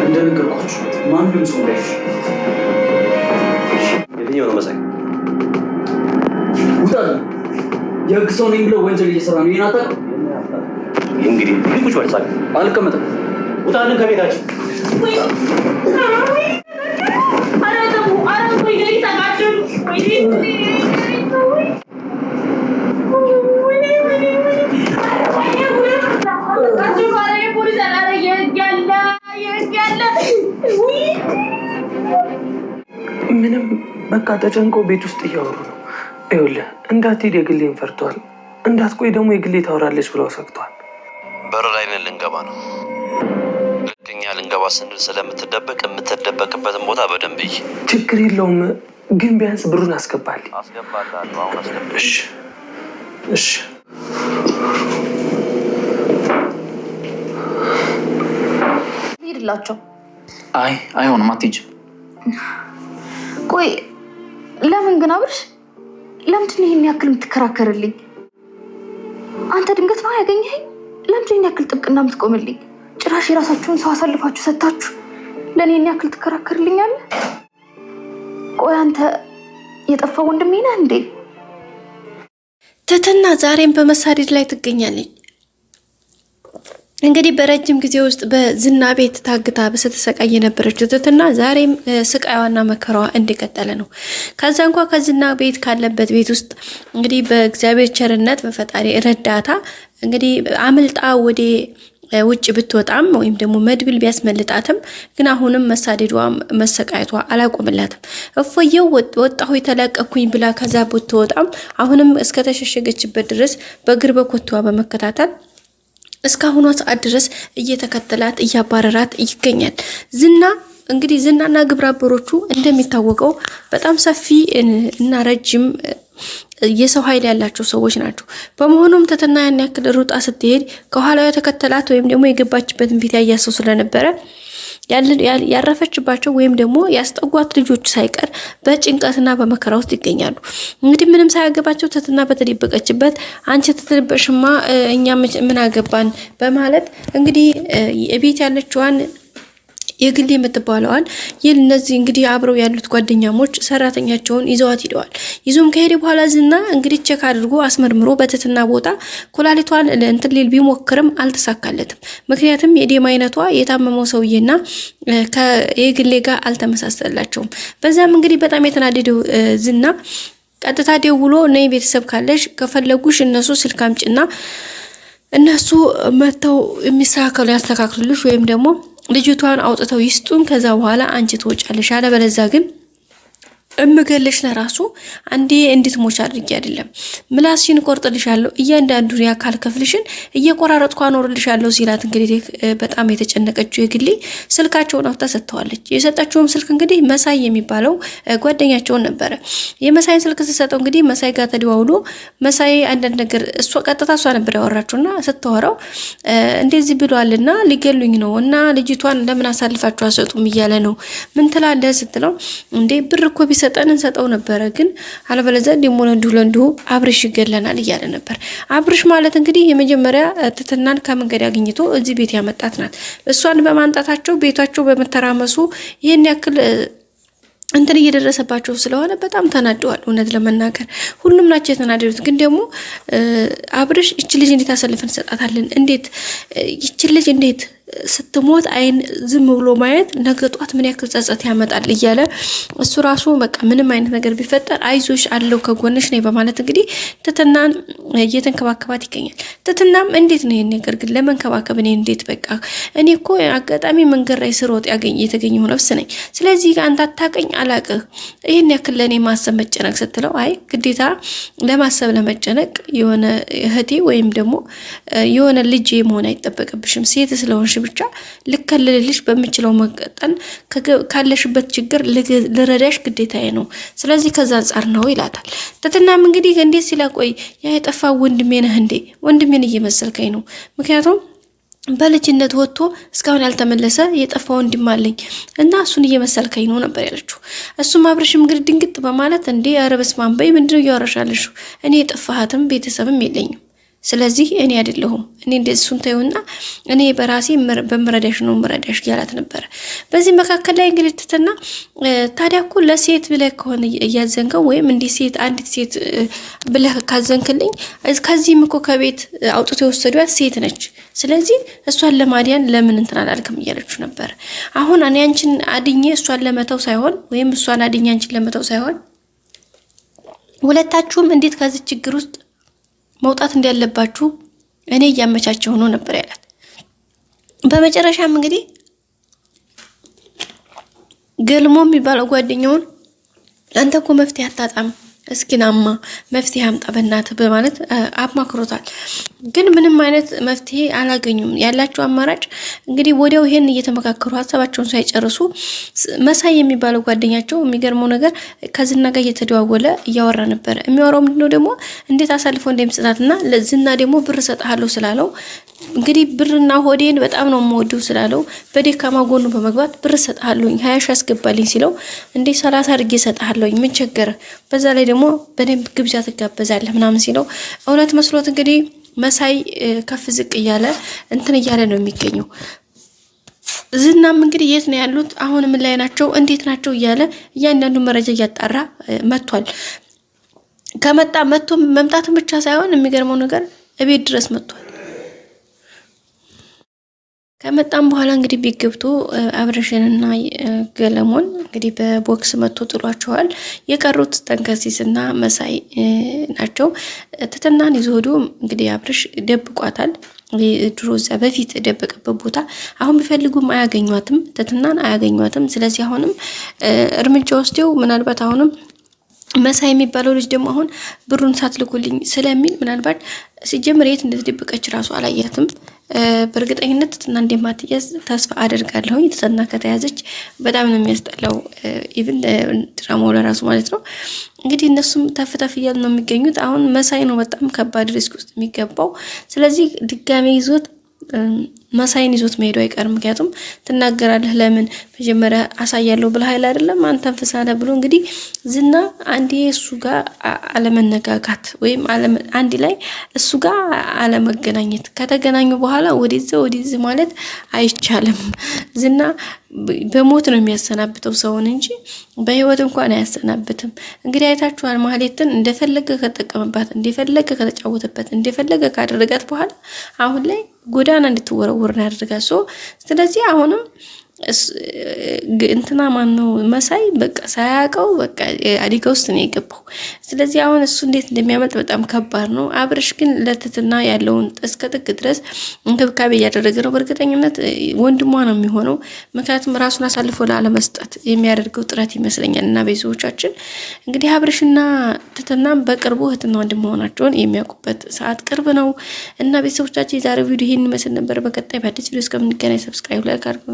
እንደነገርኳችሁ ማንም ሰው እንዳይሽ። የትኛው ነው መሳይ? ውጣ! የህግ ሰው ነኝ ብለው ወንጀል እየሰራ ነው። ይሄን አታውቅም? እንግዲህ ቁጭ በል ሳቅ። አልቀመጥም። ውጣልን ከቤታችን። ምንም በቃ ተጨንቀው ቤት ውስጥ እያወሩ ነው። ይኸውልህ እንዳትሄድ የግሌን ፈርቷል። እንዳትቆይ ደግሞ የግሌ ታወራለች ብለው ሰግቷል። በር ላይ ነን፣ ልንገባ ነው። ልክ እኛ ልንገባ ስንል ስለምትደበቅ የምትደበቅበትን ቦታ በደንብ ይይ። ችግር የለውም ግን ቢያንስ ብሩን አስገባልኝ። አስገባልሃለሁ። አሁን አስገባ። እሺ ሄድላቸው። አይሆንም፣ አትሄጂም። ቆይ ለምን ግን አብርሽ፣ ለምንድን ነው ይሄን ያክል የምትከራከርልኝ? አንተ ድንገት ነው ያገኘኸኝ? ለምንድን ነው ያክል ጥብቅና የምትቆምልኝ? ጭራሽ የራሳችሁን ሰው አሳልፋችሁ ሰጣችሁ ለኔ ይሄን ያክል ትከራከርልኛለህ? ቆይ አንተ የጠፋ ወንድሜ ነህ እንዴ? ትትና ዛሬም በመሳደድ ላይ ትገኛለች። እንግዲህ በረጅም ጊዜ ውስጥ በዝና ቤት ታግታ ስትሰቃይ የነበረችው ትትና ዛሬም ስቃይዋና መከራዋ እንደቀጠለ ነው። ከዛ እንኳን ከዝና ቤት ካለበት ቤት ውስጥ እንግዲህ በእግዚአብሔር ቸርነት በፈጣሪ ረዳታ እንግዲህ አምልጣ ወደ ውጭ ብትወጣም ወይም ደግሞ መድብል ቢያስመልጣትም ግን አሁንም መሳደዷ መሰቃየቷ አላቆምላትም። እፎየው ወጣሁ የተለቀኩኝ ብላ ከዛ ብትወጣም አሁንም እስከተሸሸገችበት ድረስ በእግር በኮቷ በመከታተል እስካሁኗ ሰዓት ድረስ እየተከተላት እያባረራት ይገኛል። ዝና እንግዲህ ዝናና ግብረ አበሮቹ እንደሚታወቀው በጣም ሰፊ እና ረጅም የሰው ኃይል ያላቸው ሰዎች ናቸው። በመሆኑም ትትና ያን ያክል ሩጣ ስትሄድ ከኋላው የተከተላት ወይም ደግሞ የገባችበትን ፊት ያያሰው ስለነበረ ያረፈችባቸው ወይም ደግሞ ያስጠጓት ልጆች ሳይቀር በጭንቀትና በመከራ ውስጥ ይገኛሉ። እንግዲህ ምንም ሳያገባቸው ትትና በተደበቀችበት አንቺ ትተደበሽማ እኛ ምን አገባን በማለት እንግዲህ የቤት ያለችዋን የግል የምትባለዋን እነዚህ እንግዲህ አብረው ያሉት ጓደኛሞች ሰራተኛቸውን ይዘዋት ሄደዋል። ይዞም ከሄደ በኋላ ዝና እንግዲህ ቼክ አድርጎ አስመርምሮ በትትና ቦታ ኩላሊቷን እንትን ሊል ቢሞክርም አልተሳካለትም። ምክንያቱም የደም አይነቷ የታመመው ሰውዬና ከየግሌ ጋር አልተመሳሰላቸውም። በዛም እንግዲህ በጣም የተናደደው ዝና ቀጥታ ደውሎ ነይ ቤተሰብ ካለሽ ከፈለጉሽ እነሱ ስልክ አምጪና እነሱ መተው የሚስተካከሉ ያስተካክሉልሽ ወይም ደግሞ ልጅቷን አውጥተው ይስጡን ከዛ በኋላ አንቺ ትወጫለሽ አለበለዚያ ግን እምገልሽ ለራሱ አንዴ እንድትሞች አድርጌ አይደለም ምላስሽን ቆርጥልሻለሁ እያንዳንዱ የአካል ክፍልሽን እየቆራረጥኩ አኖርልሻለሁ ሲላት እንግዲህ በጣም የተጨነቀችው የግሌ ስልካቸውን አውጥታ ሰጥተዋለች። የሰጣችውም ስልክ እንግዲህ መሳይ የሚባለው ጓደኛቸውን ነበረ። የመሳይን ስልክ ስትሰጠው እንግዲህ መሳይ ጋር ተደዋውሎ መሳይ አንዳንድ ነገር እሷ ነበር ያወራችውና ስትወራው እንደዚህ ብሏልና ሊገሉኝ ነው እና ልጅቷን ለምን አሳልፋችሁ አሰጡም እያለ ነው ምን ትላለህ ስትለው እንዴ ብር እኮ ሰጠን እንሰጠው ነበር ግን አለበለዚያ ደሞ ለንዱ አብርሽ ይገለናል እያለ ነበር። አብርሽ ማለት እንግዲህ የመጀመሪያ ትትናን ከመንገድ አግኝቶ እዚህ ቤት ያመጣት ናት። እሷን በማንጣታቸው ቤታቸው በመተራመሱ ይሄን ያክል እንትን እየደረሰባቸው ስለሆነ በጣም ተናደዋል። እውነት ለመናገር ሁሉም ናቸው የተናደዱት። ግን ደግሞ አብርሽ እቺ ልጅ እንዴት አሰልፈን ሰጣታለን? እንዴት እቺ ልጅ እንዴት ስትሞት አይን ዝም ብሎ ማየት ነገ ጧት ምን ያክል ጸጸት ያመጣል እያለ እሱ ራሱ በቃ ምንም አይነት ነገር ቢፈጠር አይዞሽ አለው ከጎንሽ ነኝ በማለት እንግዲህ ትትናን እየተንከባከባት ይገኛል። ትትናም እንዴት ነው ይሄን ነገር ግን ለመንከባከብ እኔ እንዴት በቃ እኔ እኮ አጋጣሚ መንገድ ላይ ስሮጥ የተገኘው ነፍስ ነኝ። ስለዚህ አንተ አታቀኝ አላቅህ ይሄን ያክል ለኔ ማሰብ መጨነቅ ስትለው አይ ግዴታ ለማሰብ ለመጨነቅ የሆነ እህቴ ወይም ደግሞ የሆነ ልጅ መሆን አይጠበቅብሽም ሴት ስለሆንሽ ብቻ ልከልልሽ በሚችለው መቀጠን ካለሽበት ችግር ልረዳሽ ግዴታዬ ነው። ስለዚህ ከዛ አንፃር ነው ይላታል። ትትናም እንግዲህ እንዴት ሲላቆይ ያ የጠፋ ወንድሜ ነህ እንዴ? ወንድሜን እየመሰልከኝ ነው። ምክንያቱም በልጅነት ወጥቶ እስካሁን ያልተመለሰ የጠፋ ወንድም አለኝ እና እሱን እየመሰልከኝ ነው ነበር ያለችው። እሱም አብርሽም እንግዲህ ድንግጥ በማለት እንዴ ኧረ በስመ አብ በይ ምንድነው እያወራሻለሽ? እኔ የጠፋሃትም ቤተሰብም የለኝም ስለዚህ እኔ አይደለሁም እኔ እንደሱን ተይውና እኔ በራሴ በመረዳሽ ነው መረዳሽ ያላት ነበር። በዚህ መካከል ላይ እንግዲህ ትትና ታዲያ እኮ ለሴት ብለህ ከሆነ እያዘንከው ወይም እንዲህ ሴት አንዲት ሴት ብለህ ካዘንክልኝ ከዚህም እኮ ከቤት አውጥቶ የወሰዷት ሴት ነች። ስለዚህ እሷን ለማዲያን ለምን እንትን አላልክም እያለችው ነበር። አሁን እኔ አንቺን አድኜ እሷን ለመተው ሳይሆን ወይም እሷን አድኜ አንቺን ለመተው ሳይሆን ሁለታችሁም እንዴት ከዚህ ችግር ውስጥ መውጣት እንዳለባችሁ እኔ እያመቻቸው ነው ነበር ያላት። በመጨረሻም እንግዲህ ገልሞ የሚባለው ጓደኛውን አንተ እኮ መፍትሄ አታጣም እስኪናማ መፍትሄ አምጣ በእናትህ በማለት አማክሮታል። ግን ምንም አይነት መፍትሄ አላገኙም። ያላቸው አማራጭ እንግዲህ ወዲያው ይሄን እየተመካከሩ ሀሳባቸውን ሳይጨርሱ መሳይ የሚባለው ጓደኛቸው የሚገርመው ነገር ከዝና ጋር እየተደዋወለ እያወራ ነበር። የሚያወራው ምንድነው ደግሞ እንዴት አሳልፎ እንደሚሰጣትና ለዝና ደግሞ ብር ሰጣለሁ ስላለው እንግዲህ ብርና ሆዴን በጣም ነው የምወደው ስላለው በደካማ ጎኑ በመግባት ብር ሰጣለሁኝ 20 ሺህ አስገባልኝ ሲለው እንዴ 30 አድርጌ ሰጣለሁኝ ምን ቸገረ በዛ ላይ ደግሞ በደንብ ግብዣ ትጋበዛለህ ምናምን ሲለው እውነት መስሎት እንግዲህ መሳይ ከፍ ዝቅ እያለ እንትን እያለ ነው የሚገኘው። ዝናም እንግዲህ የት ነው ያሉት አሁን ምን ላይ ናቸው እንዴት ናቸው እያለ እያንዳንዱ መረጃ እያጣራ መጥቷል። ከመጣ መምጣትን ብቻ ሳይሆን የሚገርመው ነገር እቤት ድረስ መጥቷል። ከመጣም በኋላ እንግዲህ ቢገብቶ አብረሽንና ገለሞን እንግዲህ በቦክስ መጥቶ ጥሏቸዋል። የቀሩት ተንከሲስና መሳይ ናቸው። ትትናን ይዞ ሄዶ እንግዲህ አብረሽ ደብቋታል። ድሮ እዛ በፊት ደበቀበት ቦታ አሁን ቢፈልጉም አያገኟትም፣ ትትናን አያገኟትም። ስለዚህ አሁንም እርምጃ ወስደው ምናልባት አሁንም መሳይ የሚባለው ልጅ ደግሞ አሁን ብሩን ሳትልኩልኝ ስለሚል ምናልባት ሲጀምር የት እንደተደበቀች ራሱ አላያትም። በእርግጠኝነት ትትና እንደማትያዝ ተስፋ አደርጋለሁ። ትትና ከተያዘች በጣም ነው የሚያስጠላው። ኢቭን ድራማው ለራሱ ማለት ነው። እንግዲህ እነሱም ተፍተፍ እያሉ ነው የሚገኙት። አሁን መሳይ ነው በጣም ከባድ ሪስክ ውስጥ የሚገባው። ስለዚህ ድጋሜ ይዞት መሳይን ይዞት መሄዱ አይቀርም። ምክንያቱም ትናገራለህ ለምን መጀመሪያ አሳያለሁ ብለሃል አይደለም አንተን ፍሳለ ብሎ እንግዲህ ዝና አንዴ እሱ ጋር አለመነጋጋት ወይም አንዲ ላይ እሱ ጋር አለመገናኘት ከተገናኙ በኋላ ወዲዝ ማለት አይቻልም። ዝና በሞት ነው የሚያሰናብተው ሰውን እንጂ በህይወት እንኳን አያሰናብትም። እንግዲህ አይታችኋል ማህሌትን እንደፈለገ ከተጠቀመባት እንደፈለገ ከተጫወተበት እንደፈለገ ካደረጋት በኋላ አሁን ላይ ጎዳና እንድትወረወር ነው ያደርጋል። ስለዚህ አሁንም እንትና ማነው መሳይ በቃ ሳያውቀው በቃ አዲጋ ውስጥ ነው የገባው። ስለዚህ አሁን እሱ እንዴት እንደሚያመልጥ በጣም ከባድ ነው። አብርሽ ግን ለትትና ያለውን እስከ ጥግ ድረስ እንክብካቤ እያደረገ ነው። በእርግጠኝነት ወንድሟ ነው የሚሆነው። ምክንያቱም ራሱን አሳልፎ ላለመስጠት የሚያደርገው ጥረት ይመስለኛል። እና ቤተሰቦቻችን እንግዲህ አብርሽና ትትና በቅርቡ እህትና ወንድም መሆናቸውን የሚያውቁበት ሰዓት ቅርብ ነው። እና ቤተሰቦቻችን የዛሬው ቪዲዮ ይሄን ይመስል ነበር። በቀጣይ በአዲስ ቪዲዮ እስከምንገናኝ ሰብስክራይብ፣ ላይክ አድርጉ።